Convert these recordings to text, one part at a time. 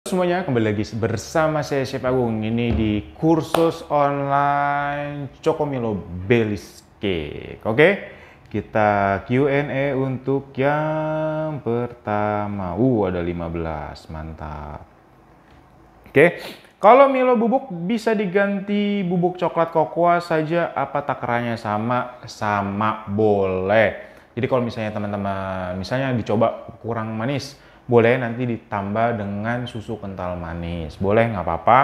Semuanya, kembali lagi bersama saya Chef Agung. Ini di kursus online Cocomilo Baileys Cake. Oke, kita Q&A untuk yang pertama. Ada 15, mantap. Oke, kalau Milo bubuk bisa diganti bubuk coklat kokoa saja apa takarannya sama? Sama, boleh. Jadi kalau misalnya teman-teman misalnya dicoba kurang manis, boleh nanti ditambah dengan susu kental manis. Boleh, nggak apa-apa.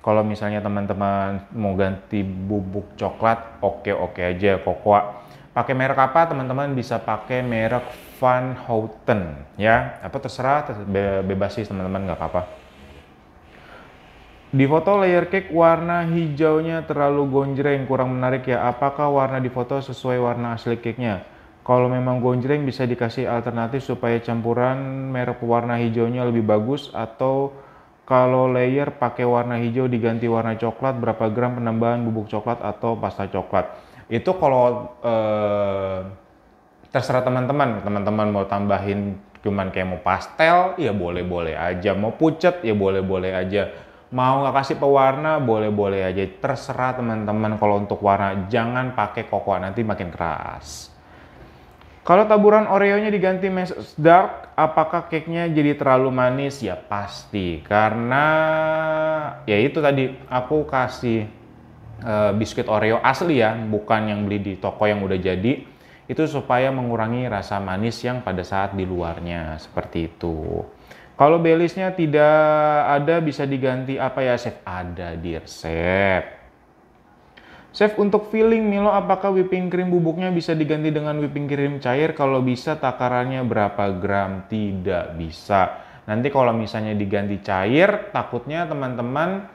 Kalau misalnya teman-teman mau ganti bubuk coklat, oke-oke aja kokoa. Pakai merek apa? Teman-teman bisa pakai merek Van Houten ya. Apa terserah, bebas sih teman-teman, nggak apa-apa. Di foto layer cake warna hijaunya terlalu gonjreng, kurang menarik ya. Apakah warna di foto sesuai warna asli cake-nya? Kalau memang gonjreng bisa dikasih alternatif supaya campuran merek warna hijaunya lebih bagus, atau kalau layer pakai warna hijau diganti warna coklat, berapa gram penambahan bubuk coklat atau pasta coklat? Itu kalau terserah teman-teman. Teman-teman mau tambahin cuman kayak mau pastel, ya boleh-boleh aja. Mau pucet, ya boleh-boleh aja. Mau nggak kasih pewarna, boleh-boleh aja. Terserah teman-teman. Kalau untuk warna, jangan pakai cocoa, nanti makin keras. Kalau taburan Oreo-nya diganti Mrs. Dark, apakah cake-nya jadi terlalu manis? Ya pasti, karena ya itu tadi aku kasih biskuit Oreo asli ya, bukan yang beli di toko yang udah jadi. Itu supaya mengurangi rasa manis yang pada saat di luarnya, seperti itu. Kalau Baileysnya tidak ada, bisa diganti apa ya, Chef? Ada di resep. Chef, untuk filling Milo apakah whipping cream bubuknya bisa diganti dengan whipping cream cair? Kalau bisa takarannya berapa gram? Tidak bisa. Nanti kalau misalnya diganti cair, takutnya teman-teman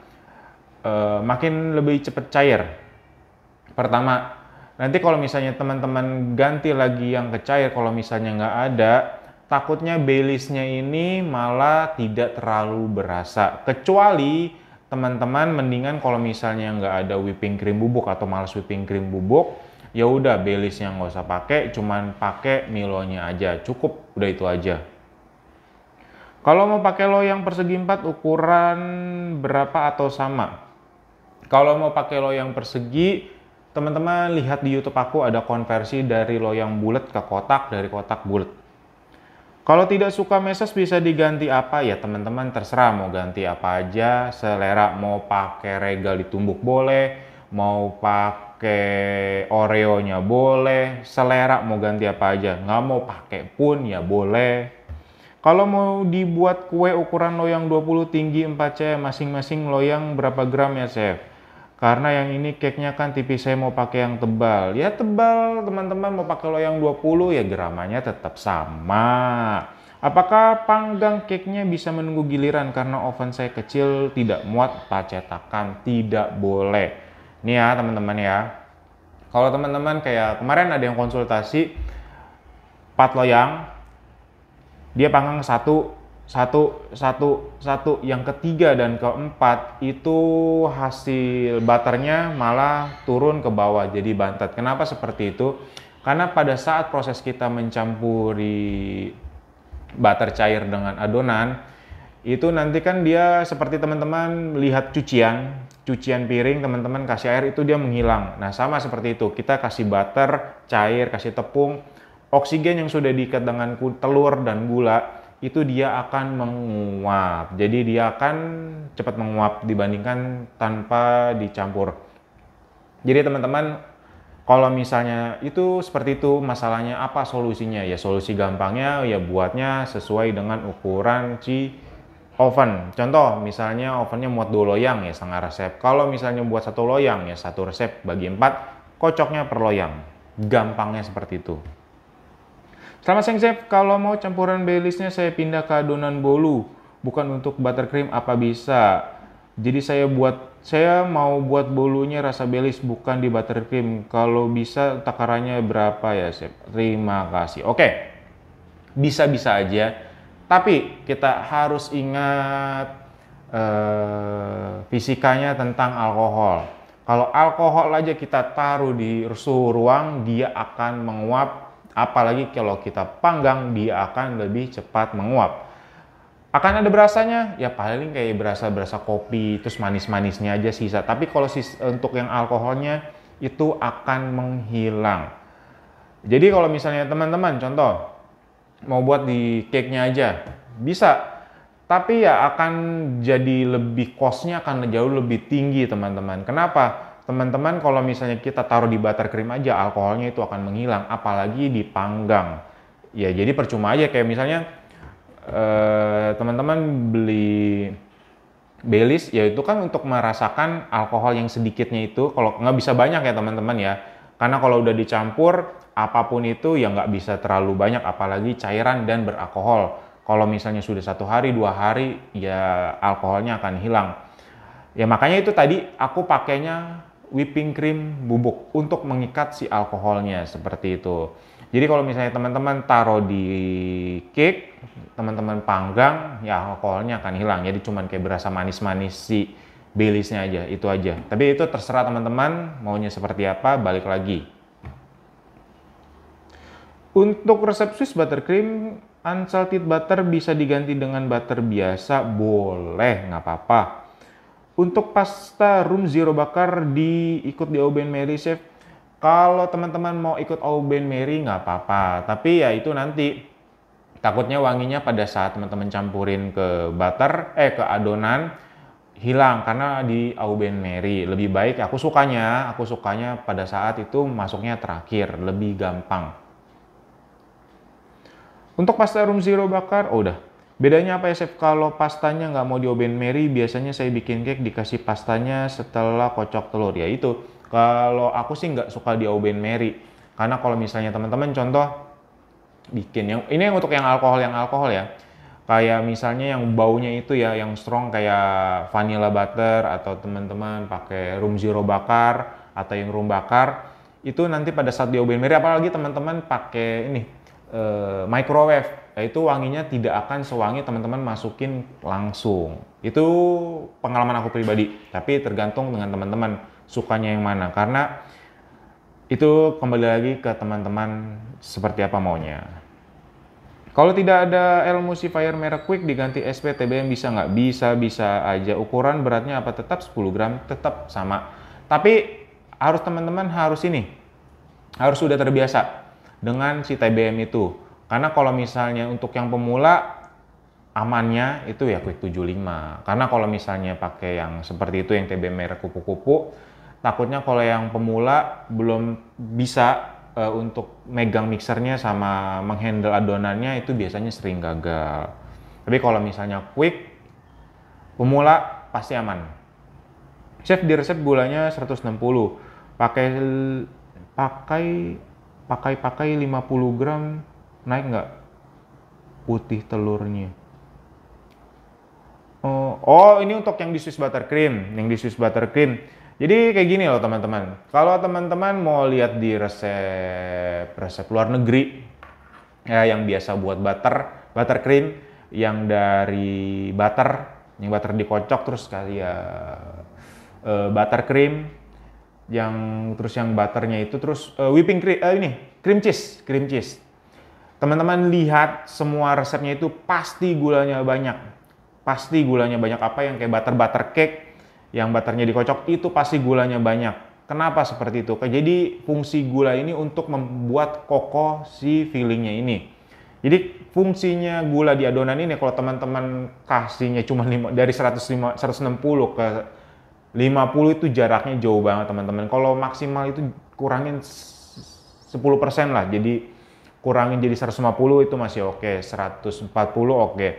makin lebih cepat cair. Pertama, nanti kalau misalnya teman-teman ganti lagi yang ke cair, kalau misalnya nggak ada, takutnya Baileysnya ini malah tidak terlalu berasa. Kecuali teman-teman mendingan kalau misalnya nggak ada whipping cream bubuk atau malas whipping cream bubuk, ya udah Baileysnya nggak usah pakai, cuman pakai Milonya aja, cukup, udah itu aja. Kalau mau pakai loyang persegi 4 ukuran berapa atau sama? Kalau mau pakai loyang persegi, teman-teman lihat di YouTube aku ada konversi dari loyang bulat ke kotak, dari kotak bulat. Kalau tidak suka meses bisa diganti apa ya teman-teman, terserah mau ganti apa aja, selera. Mau pakai regal ditumbuk boleh, mau pakai Oreo-nya boleh, selera mau ganti apa aja. Nggak mau pakai pun ya boleh. Kalau mau dibuat kue ukuran loyang 20 tinggi 4 cm, masing-masing loyang berapa gram ya Chef? Karena yang ini cake-nya kan tipis, saya mau pakai yang tebal. Ya tebal teman-teman, mau pakai loyang 20 ya gramanya tetap sama. Apakah panggang cake-nya bisa menunggu giliran karena oven saya kecil tidak muat cetakan? Tidak boleh. Ini ya teman-teman ya. Kalau teman-teman kayak kemarin ada yang konsultasi 4 loyang, dia panggang satu, yang ketiga dan keempat itu hasil butternya malah turun ke bawah jadi bantet. Kenapa seperti itu? Karena pada saat proses kita mencampuri butter cair dengan adonan, itu nanti kan dia seperti teman-teman lihat cucian piring, teman-teman kasih air itu dia menghilang. Nah sama seperti itu, kita kasih butter cair, kasih tepung, oksigen yang sudah diikat dengan telur dan gula, itu dia akan menguap. Jadi dia akan cepat menguap dibandingkan tanpa dicampur. Jadi teman-teman, kalau misalnya itu seperti itu, masalahnya apa solusinya? Ya solusi gampangnya ya buatnya sesuai dengan ukuran oven. Contoh misalnya ovennya muat 2 loyang ya setengah resep. Kalau misalnya buat 1 loyang ya 1 resep bagi 4, kocoknya per loyang. Gampangnya seperti itu. Selamat siang Chef, kalau mau campuran Baileysnya saya pindah ke adonan bolu, bukan untuk buttercream, apa bisa? Jadi saya mau buat bolunya rasa Baileys bukan di buttercream. Kalau bisa takarannya berapa ya Chef? Terima kasih. Oke, bisa-bisa aja. Tapi kita harus ingat fisikanya tentang alkohol. Kalau alkohol aja kita taruh di suhu ruang, dia akan menguap. Apalagi kalau kita panggang, dia akan lebih cepat menguap. Akan ada berasanya, ya paling kayak berasa kopi, terus manis-manisnya aja sisa. Tapi kalau untuk yang alkoholnya itu akan menghilang. Jadi kalau misalnya teman-teman contoh mau buat di cake-nya aja, bisa. Tapi ya akan jadi lebih cost-nya akan jauh lebih tinggi teman-teman. Kenapa? Teman-teman kalau misalnya kita taruh di buttercream aja, alkoholnya itu akan menghilang, apalagi dipanggang. Ya jadi percuma aja kayak misalnya teman-teman beli Baileys, ya itu kan untuk merasakan alkohol yang sedikitnya itu, kalau nggak bisa banyak ya teman-teman ya. Karena kalau udah dicampur, apapun itu ya nggak bisa terlalu banyak, apalagi cairan dan beralkohol. Kalau misalnya sudah 1 hari, 2 hari, ya alkoholnya akan hilang. Ya makanya itu tadi aku pakainya whipping cream bubuk untuk mengikat si alkoholnya seperti itu. Jadi kalau misalnya teman-teman taruh di cake, teman-teman panggang, ya alkoholnya akan hilang. Jadi cuman kayak berasa manis-manis si Baileysnya aja, itu aja. Tapi itu terserah teman-teman maunya seperti apa, balik lagi. Untuk resep Swiss buttercream, unsalted butter bisa diganti dengan butter biasa, boleh, nggak apa-apa. Untuk pasta room zero bakar ikut di Au Ben Mary chef. Kalau teman-teman mau ikut Au Ben Mary nggak apa-apa, tapi ya itu nanti takutnya wanginya pada saat teman-teman campurin ke ke adonan hilang karena di Au Ben Mary. Lebih baik aku sukanya pada saat itu masuknya terakhir, lebih gampang. Untuk pasta room zero bakar, udah. Bedanya apa ya chef? Kalau pastanya nggak mau di Au Ben Mary, biasanya saya bikin cake dikasih pastanya setelah kocok telur. Ya itu, kalau aku sih nggak suka di Au Ben Mary. Karena kalau misalnya teman-teman contoh bikin, ini yang untuk yang alkohol ya. Kayak misalnya yang baunya itu ya, yang strong kayak vanilla butter, atau teman-teman pakai room zero bakar, atau yang room bakar, itu nanti pada saat di Au Ben Mary, apalagi teman-teman pakai ini, microwave, itu wanginya tidak akan sewangi teman-teman masukin langsung. Itu pengalaman aku pribadi, tapi tergantung dengan teman-teman sukanya yang mana, karena itu kembali lagi ke teman-teman seperti apa maunya. Kalau tidak ada emulsifier merek Quick diganti SP TBM bisa nggak? Bisa aja. Ukuran beratnya apa? Tetap 10 gram, tetap sama. Tapi teman-teman harus sudah terbiasa dengan si TBM itu. Karena kalau misalnya untuk yang pemula amannya itu ya Quick 75. Karena kalau misalnya pakai yang seperti itu yang TBM merek kupu-kupu, takutnya kalau yang pemula belum bisa untuk megang mixernya sama menghandle adonannya, itu biasanya sering gagal. Tapi kalau misalnya Quick pemula pasti aman. Chef di resep gulanya 160. Pakai 50 gram, naik nggak putih telurnya? Oh, ini untuk yang di Swiss buttercream. Jadi kayak gini loh teman-teman. Kalau teman-teman mau lihat di resep luar negeri, ya yang biasa buat buttercream, yang dari yang butter dikocok terus buttercream, yang butternya itu whipping cream, cream cheese. Teman-teman lihat semua resepnya itu pasti gulanya banyak. Apa yang kayak butter cake yang butternya dikocok itu pasti gulanya banyak. Kenapa seperti itu? Jadi fungsi gula ini untuk membuat kokoh si fillingnya ini. Jadi fungsinya gula di adonan ini, kalau teman-teman kasihnya cuma dari 160 ke 50 itu jaraknya jauh banget teman-teman. Kalau maksimal itu kurangin 10% lah. Jadi kurangin jadi 150 itu masih oke, 140 oke.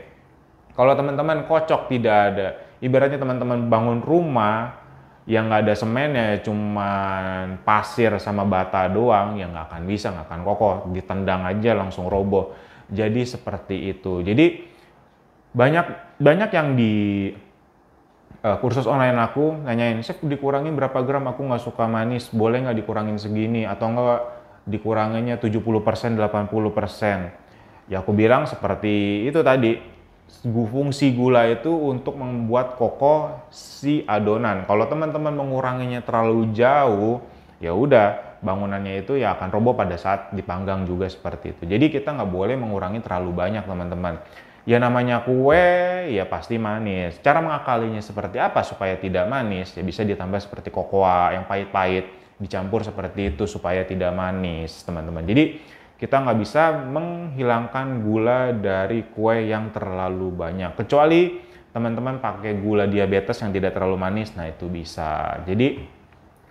Kalau teman-teman kocok tidak ada, ibaratnya teman-teman bangun rumah yang nggak ada semennya, cuman pasir sama bata doang, ya nggak akan kokoh, ditendang aja langsung roboh. Jadi seperti itu. Jadi banyak yang di kursus online aku nanyain, chef dikurangin berapa gram, aku nggak suka manis, boleh nggak dikurangin segini, atau nggak dikuranginnya 70%, 80%. Ya aku bilang seperti itu tadi, fungsi gula itu untuk membuat kokoh si adonan. Kalau teman-teman menguranginya terlalu jauh, ya udah bangunannya itu ya akan roboh pada saat dipanggang juga seperti itu. Jadi kita nggak boleh mengurangi terlalu banyak teman-teman. Ya namanya kue, ya pasti manis. Cara mengakalinya seperti apa supaya tidak manis? Ya bisa ditambah seperti kokoa yang pahit-pahit, dicampur seperti itu supaya tidak manis, teman-teman. Jadi kita nggak bisa menghilangkan gula dari kue yang terlalu banyak. Kecuali teman-teman pakai gula diabetes yang tidak terlalu manis, nah itu bisa. Jadi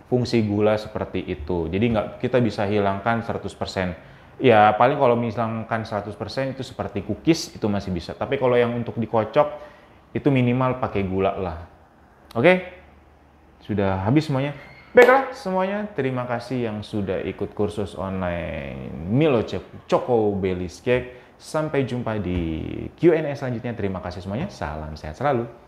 fungsi gula seperti itu. Jadi nggak kita bisa hilangkan 100%. Ya paling kalau misalkan 100% itu seperti cookies itu masih bisa. Tapi kalau yang untuk dikocok itu minimal pakai gula lah. Oke? Sudah habis semuanya. Baiklah semuanya, terima kasih yang sudah ikut kursus online Milo Choco Belly Cake. Sampai jumpa di Q&A selanjutnya. Terima kasih semuanya. Salam sehat selalu.